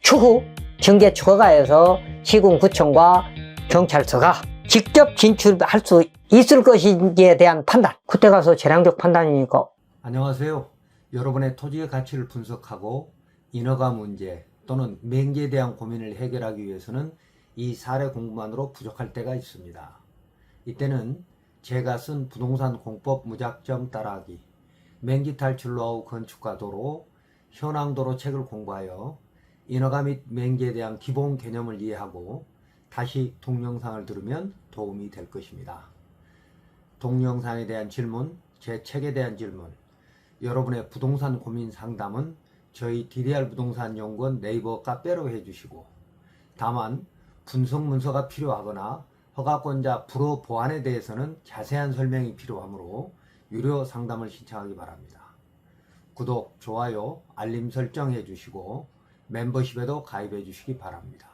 추후 정계처가에서 시군구청과 경찰서가 직접 진출할 수 있을 것인지에 대한 판단, 그때 가서 재량적 판단이니까. 안녕하세요. 여러분의 토지의 가치를 분석하고 인허가 문제 또는 맹지에 대한 고민을 해결하기 위해서는 이 사례 공부만으로 부족할 때가 있습니다. 이때는 제가 쓴 부동산 공법 무작정 따라하기, 맹지 탈출 노하우 건축과 도로, 현황도로 책을 공부하여 인허가 및 맹지에 대한 기본 개념을 이해하고 다시 동영상을 들으면 도움이 될 것입니다. 동영상에 대한 질문, 제 책에 대한 질문, 여러분의 부동산 고민 상담은 저희 DDR 부동산 연구원 네이버 카페로 해주시고, 다만 분석 문서가 필요하거나 허가권자 불허 보완에 대해서는 자세한 설명이 필요하므로 유료 상담을 신청하기 바랍니다. 구독, 좋아요, 알림 설정 해주시고 멤버십에도 가입해 주시기 바랍니다.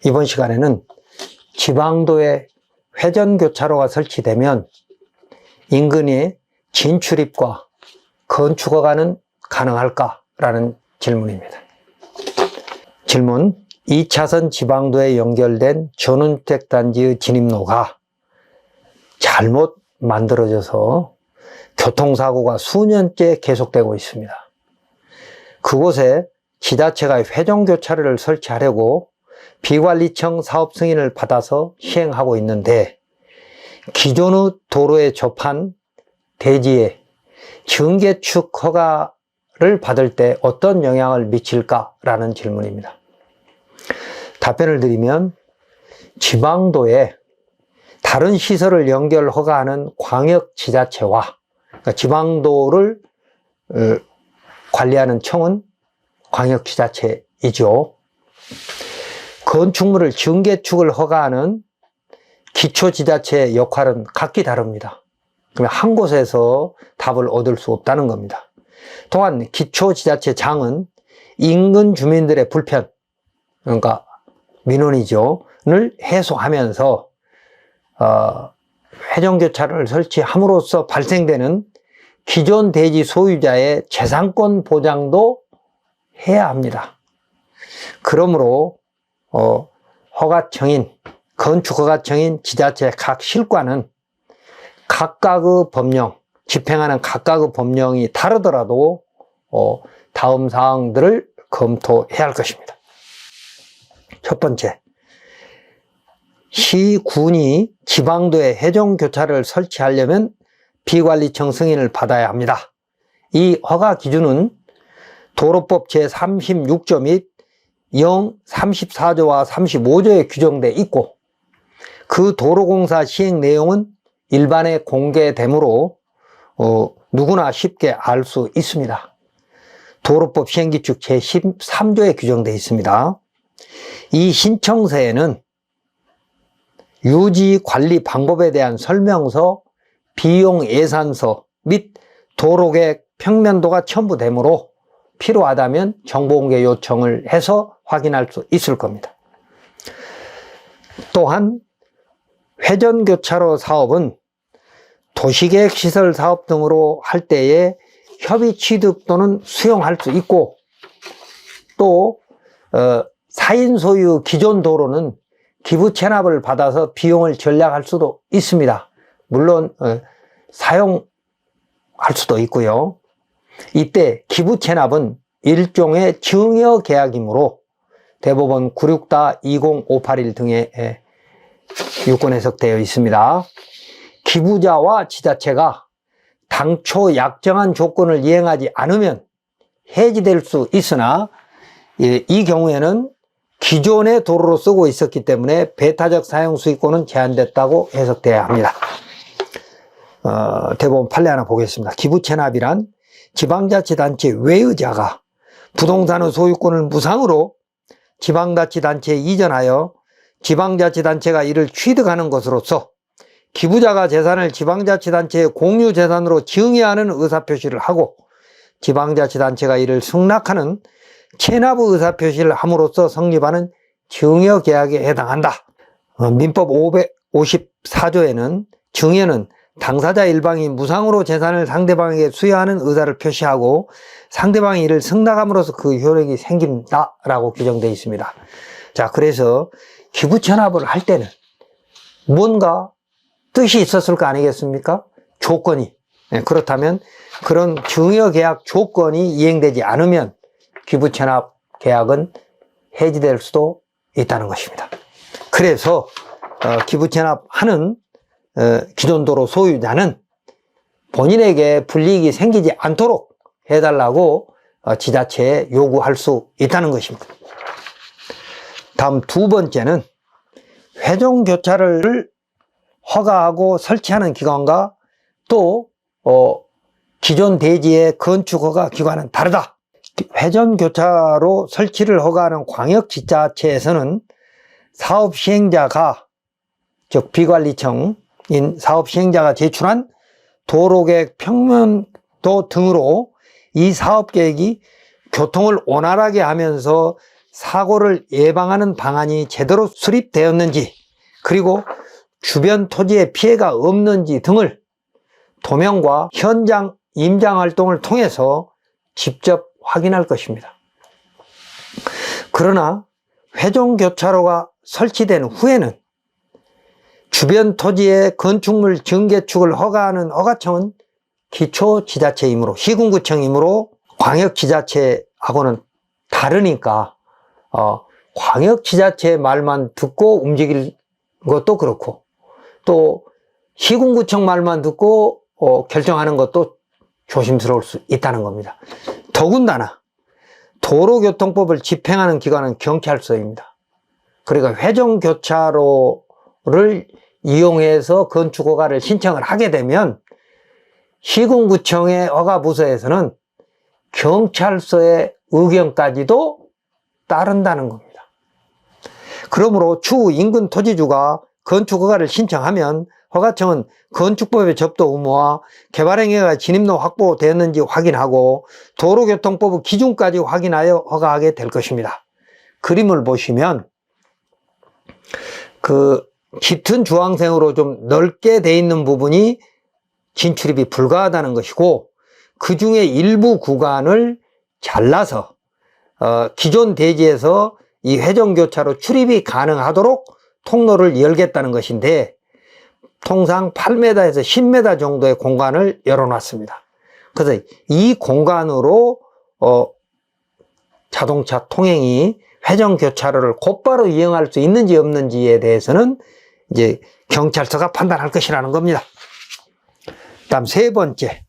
이번 시간에는 지방도에 회전교차로가 설치되면 인근의 진출입과 건축허가는 가능할까라는 질문입니다. 질문: 2차선 지방도에 연결된 전원주택단지의 진입로가 잘못 만들어져서 교통사고가 수년째 계속되고 있습니다. 그곳에 지자체가 회전교차로를 설치하려고 비관리청 사업 승인을 받아서 시행하고 있는데, 기존의 도로에 접한 대지에 증개축 허가를 받을 때 어떤 영향을 미칠까라는 질문입니다. 답변을 드리면, 지방도에 다른 시설을 연결 허가하는 광역지자체와, 그러니까 지방도를 관리하는 청은 광역지자체이죠. 건축물을 증개축을 허가하는 기초지자체의 역할은 각기 다릅니다. 그러면 한 곳에서 답을 얻을 수 없다는 겁니다. 또한 기초지자체장은 인근 주민들의 불편, 그러니까 민원이죠,를 해소하면서 회전교차로를 설치함으로써 발생되는 기존 대지 소유자의 재산권 보장도 해야 합니다. 그러므로 허가청인, 건축허가청인 지자체 각 실과는 각각의 법령, 집행하는 각각의 법령이 다르더라도 다음 사항들을 검토해야 할 것입니다. 첫 번째, 시군이 지방도에 회전교차로를 설치하려면 비관리청 승인을 받아야 합니다. 이 허가 기준은 도로법 제36조 및 34조와 35조에 규정되어 있고, 그 도로공사 시행 내용은 일반에 공개되므로 누구나 쉽게 알 수 있습니다. 도로법 시행규칙 제13조에 규정되어 있습니다. 이 신청서에는 유지 관리 방법에 대한 설명서, 비용 예산서 및 도로계획 평면도가 첨부되므로 필요하다면 정보공개 요청을 해서 확인할 수 있을 겁니다. 또한 회전교차로 사업은 도시계획시설 사업 등으로 할 때에 협의 취득 또는 수용할 수 있고, 또 4인 소유 기존 도로는 기부 체납을 받아서 비용을 절약할 수도 있습니다. 물론 사용할 수도 있고요. 이때 기부 체납은 일종의 증여 계약이므로 대법원 96-20581 등의 유권 해석되어 있습니다. 기부자와 지자체가 당초 약정한 조건을 이행하지 않으면 해지될 수 있으나, 이 경우에는 기존의 도로로 쓰고 있었기 때문에 배타적 사용 수익권은 제한됐다고 해석돼야 합니다. 대법원 판례 하나 보겠습니다. 기부체납이란 지방자치단체 외의자가 부동산의 소유권을 무상으로 지방자치단체에 이전하여 지방자치단체가 이를 취득하는 것으로서 기부자가 재산을 지방자치단체의 공유재산으로 증여하는 의사표시를 하고 지방자치단체가 이를 승낙하는 체납의 의사표시를 함으로써 성립하는 증여계약에 해당한다. 민법 554조에는 증여는 당사자 일방이 무상으로 재산을 상대방에게 수여하는 의사를 표시하고 상대방이 이를 승낙함으로써 그 효력이 생긴다라고 규정되어 있습니다. 자, 그래서 기부천합을 할 때는 뭔가 뜻이 있었을 거 아니겠습니까? 조건이. 그렇다면 그런 증여계약 조건이 이행되지 않으면 기부천합 계약은 해지될 수도 있다는 것입니다. 그래서 기부천합하는 기존 도로 소유자는 본인에게 불이익이 생기지 않도록 해달라고 지자체에 요구할 수 있다는 것입니다. 다음 두 번째는 회전교차를 허가하고 설치하는 기관과 또 기존 대지의 건축허가 기관은 다르다. 회전교차로 설치를 허가하는 광역지자체에서는 사업시행자가, 즉 비관리청인 사업시행자가 제출한 도로계획 평면도 등으로 이 사업계획이 교통을 원활하게 하면서 사고를 예방하는 방안이 제대로 수립되었는지, 그리고 주변 토지에 피해가 없는지 등을 도면과 현장 임장 활동을 통해서 직접 확인할 것입니다. 그러나 회전교차로가 설치된 후에는 주변 토지의 건축물 증개축을 허가하는 허가청은 기초지자체이므로, 시군구청이므로 광역지자체하고는 다르니까 광역지자체의 말만 듣고 움직일 것도 그렇고, 또 시군구청 말만 듣고 결정하는 것도 조심스러울 수 있다는 겁니다. 더군다나 도로교통법을 집행하는 기관은 경찰서입니다. 그러니까 회전교차로를 이용해서 건축허가를 신청을 하게 되면 시군구청의 허가부서에서는 경찰서의 의견까지도 따른다는 겁니다. 그러므로 추후 인근 토지주가 건축허가를 신청하면 허가청은 건축법의 접도 의무와 개발행위가 진입로 확보되었는지 확인하고 도로교통법 기준까지 확인하여 허가하게 될 것입니다. 그림을 보시면 그 짙은 주황색으로 좀 넓게 돼 있는 부분이 진출입이 불가하다는 것이고, 그 중에 일부 구간을 잘라서 기존 대지에서 이 회전교차로 출입이 가능하도록 통로를 열겠다는 것인데, 통상 8m에서 10m 정도의 공간을 열어놨습니다. 그래서 이 공간으로 자동차 통행이 회전교차로를 곧바로 이용할 수 있는지 없는지에 대해서는 이제 경찰서가 판단할 것이라는 겁니다. 다음 세 번째,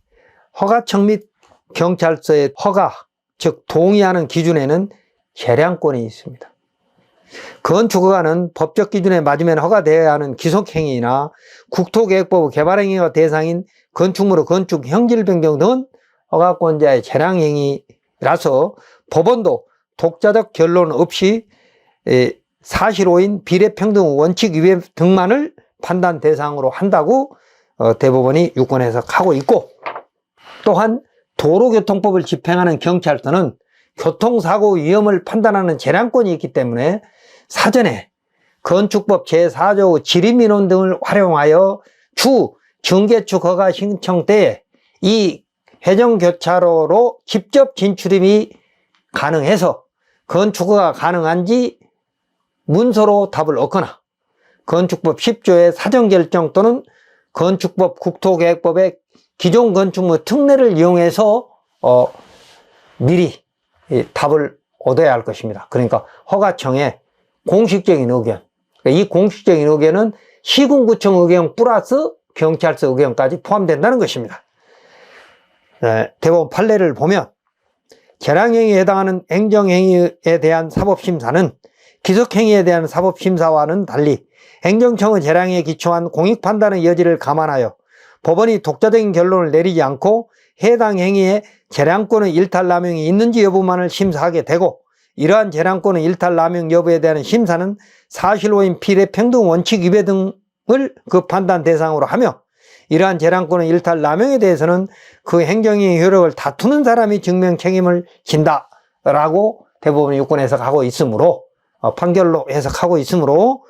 허가청 및 경찰서의 허가, 즉 동의하는 기준에는 재량권이 있습니다. 건축허가는 법적 기준에 맞으면 허가되어야 하는 기속행위나 국토계획법 개발행위가 대상인 건축물의 건축 형질 변경 등은 허가권자의 재량행위라서 법원도 독자적 결론 없이 사실오인 비례평등 원칙 위배 등만을 판단 대상으로 한다고 대법원이 유권 해석하고 있고, 또한 도로교통법을 집행하는 경찰서는 교통사고 위험을 판단하는 재량권이 있기 때문에 사전에 건축법 제4조 지리민원 등을 활용하여 추 증개축 허가 신청 때에 이 회전교차로로 직접 진출임이 가능해서 건축허가 가능한지 문서로 답을 얻거나 건축법 10조의 사전결정 또는 건축법 국토계획법의 기존 건축물 특례를 이용해서 미리 답을 얻어야 할 것입니다. 그러니까 허가청의 공식적인 의견, 이 공식적인 의견은 시군구청 의견 플러스 경찰서 의견까지 포함된다는 것입니다. 대법원 판례를 보면 재량행위에 해당하는 행정행위에 대한 사법심사는 기속행위에 대한 사법심사와는 달리 행정청의 재량에 기초한 공익판단의 여지를 감안하여 법원이 독자적인 결론을 내리지 않고 해당 행위에 재량권의 일탈남용이 있는지 여부만을 심사하게 되고, 이러한 재량권의 일탈남용 여부에 대한 심사는 사실오인 비례평등 원칙 위배 등을 그 판단 대상으로 하며, 이러한 재량권의 일탈남용에 대해서는 그 행정행위 효력을 다투는 사람이 증명 책임을 진다라고 대법원이 유권 해석하고 있으므로, 판결로 해석하고 있으므로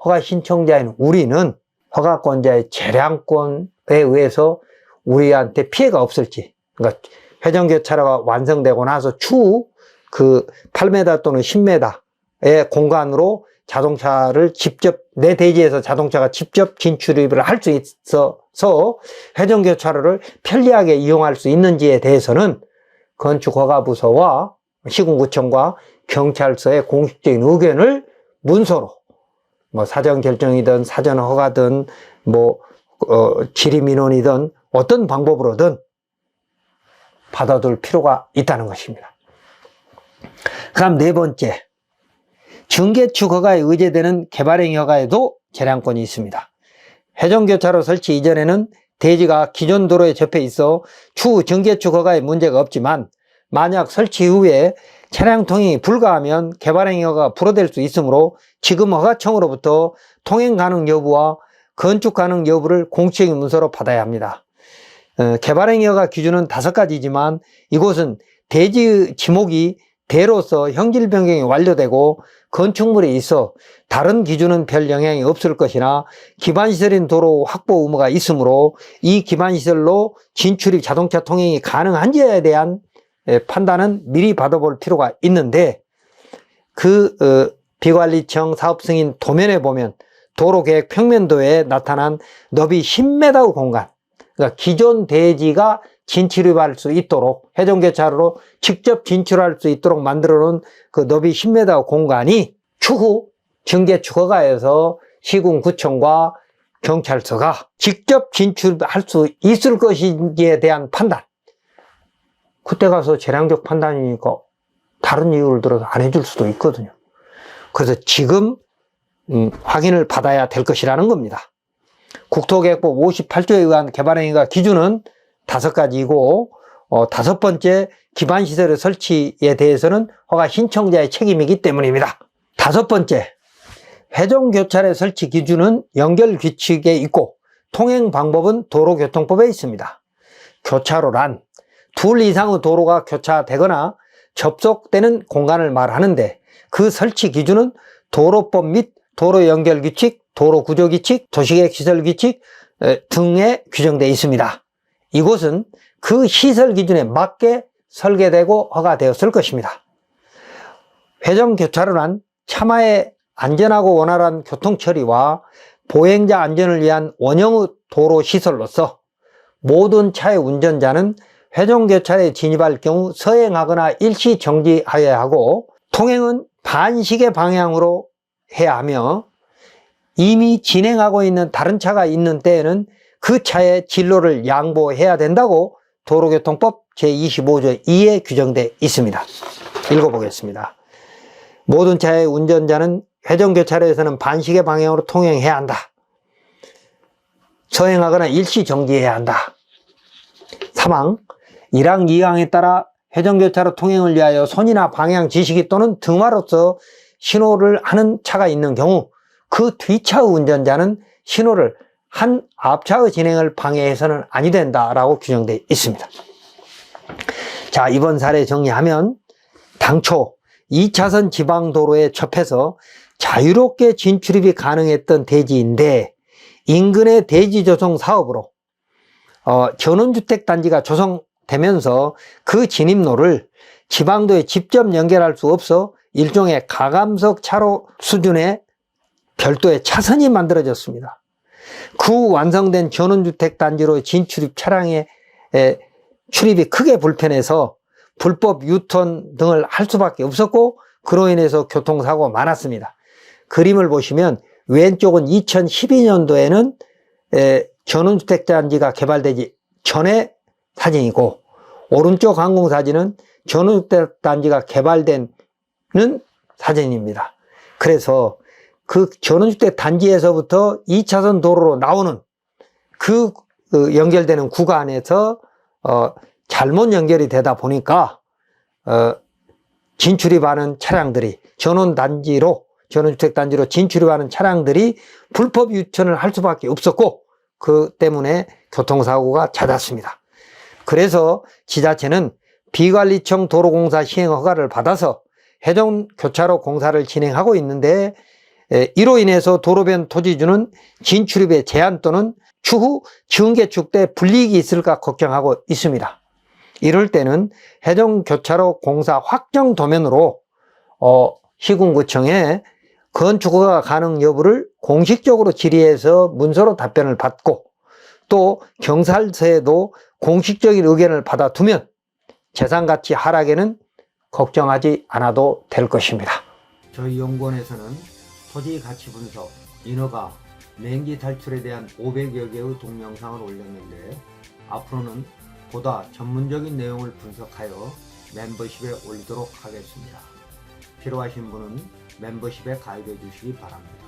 허가 신청자인 우리는 허가권자의 재량권 의해서 우리한테 피해가 없을지, 그러니까 회전교차로가 완성되고 나서 추후 그 8m 또는 10m의 공간으로 자동차를 직접, 내 대지에서 자동차가 직접 진출입을 할 수 있어서 회전교차로를 편리하게 이용할 수 있는지에 대해서는 건축허가부서와 시군구청과 경찰서의 공식적인 의견을 문서로, 뭐 사전 결정이든 사전 허가든 뭐 질의민원이든 어떤 방법으로든 받아둘 필요가 있다는 것입니다. 그다음 네 번째, 중개축 허가에 의제되는 개발행위 허가에도 재량권이 있습니다. 회전교차로 설치 이전에는 대지가 기존 도로에 접해 있어 추후 중개축 허가에 문제가 없지만, 만약 설치 이후에 차량 통행이 불가하면 개발행위 허가가 불허될 수 있으므로 지금 허가청으로부터 통행 가능 여부와 건축 가능 여부를 공식적인 문서로 받아야 합니다. 개발행위 허가 기준은 5가지지만 이곳은 대지 지목이 대로서 형질 변경이 완료되고 건축물에 있어 다른 기준은 별 영향이 없을 것이나 기반시설인 도로 확보 의무가 있으므로 이 기반시설로 진출입 자동차 통행이 가능한지에 대한 판단은 미리 받아볼 필요가 있는데, 비관리청 사업승인 도면에 보면 도로계획 평면도에 나타난 너비 10m의 공간, 그러니까 기존 대지가 진출입할 수 있도록, 회전교차로로 직접 진출할 수 있도록 만들어 놓은 그 너비 10m 공간이 추후 중개축 허가에서 시군구청과 경찰서가 직접 진출할 수 있을 것인지에 대한 판단, 그때 가서 재량적 판단이니까 다른 이유를 들어서 안 해줄 수도 있거든요. 그래서 지금 확인을 받아야 될 것이라는 겁니다. 국토계획법 58조에 의한 개발행위가 기준은 5가지이고 5번째, 기반시설의 설치에 대해서는 허가 신청자의 책임이기 때문입니다. 5번째, 회전교차로 설치 기준은 연결규칙에 있고 통행 방법은 도로교통법에 있습니다. 교차로란 둘 이상의 도로가 교차되거나 접속되는 공간을 말하는데, 그 설치 기준은 도로법 및 도로연결규칙, 도로구조규칙, 도시계획시설규칙 등에 규정되어 있습니다. 이곳은 그 시설 기준에 맞게 설계되고 허가되었을 것입니다. 회전교차로란 차마의 안전하고 원활한 교통처리와 보행자 안전을 위한 원형의 도로시설로서 모든 차의 운전자는 회전교차로에 진입할 경우 서행하거나 일시 정지하여야 하고, 통행은 반시계 방향으로 해야 하며, 이미 진행하고 있는 다른 차가 있는 때에는 그 차의 진로를 양보해야 된다고 도로교통법 제25조 2에 규정되어 있습니다. 읽어보겠습니다. 모든 차의 운전자는 회전교차로에서는 반시계 방향으로 통행해야 한다. 서행하거나 일시 정지해야 한다. 3항, 1항, 2항에 따라 회전교차로 통행을 위하여 손이나 방향 지시기 또는 등화로서 신호를 하는 차가 있는 경우 그 뒤차 운전자는 신호를 한 앞차의 진행을 방해해서는 아니 된다라고 규정되어 있습니다. 자, 이번 사례 정리하면, 당초 2차선 지방도로에 접해서 자유롭게 진출입이 가능했던 대지인데, 인근의 대지 조성 사업으로 전원주택단지가 조성되면서 그 진입로를 지방도에 직접 연결할 수 없어 일종의 가감석 차로 수준의 별도의 차선이 만들어졌습니다. 그 완성된 전원주택단지로 진출입 차량의 출입이 크게 불편해서 불법 유턴 등을 할 수밖에 없었고, 그로 인해서 교통사고가 많았습니다. 그림을 보시면 왼쪽은 2012년도에는 전원주택단지가 개발되기 전의 사진이고, 오른쪽 항공사진은 전원주택단지가 개발되는 사진입니다. 그래서 그 전원주택단지에서부터 2차선 도로로 나오는 그 연결되는 구간에서 잘못 연결이 되다 보니까 진출입하는 차량들이 전원주택단지로 진출입하는 차량들이 불법 유턴을 할 수밖에 없었고, 그 때문에 교통사고가 잦았습니다. 그래서 지자체는 비관리청 도로공사 시행 허가를 받아서 회전교차로 공사를 진행하고 있는데, 이로 인해서 도로변 토지주는 진출입의 제한 또는 추후 지흥개축 때 불이익이 있을까 걱정하고 있습니다. 이럴 때는 해정교차로 공사 확정 도면으로 시군구청에 건축허가 가능 여부를 공식적으로 질의해서 문서로 답변을 받고 또 경찰서에도 공식적인 의견을 받아두면 재산가치 하락에는 걱정하지 않아도 될 것입니다. 저희 연구원에서는 토지 가치 분석, 인허가, 맹지 탈출에 대한 500여 개의 동영상을 올렸는데 앞으로는 보다 전문적인 내용을 분석하여 멤버십에 올리도록 하겠습니다. 필요하신 분은 멤버십에 가입해 주시기 바랍니다.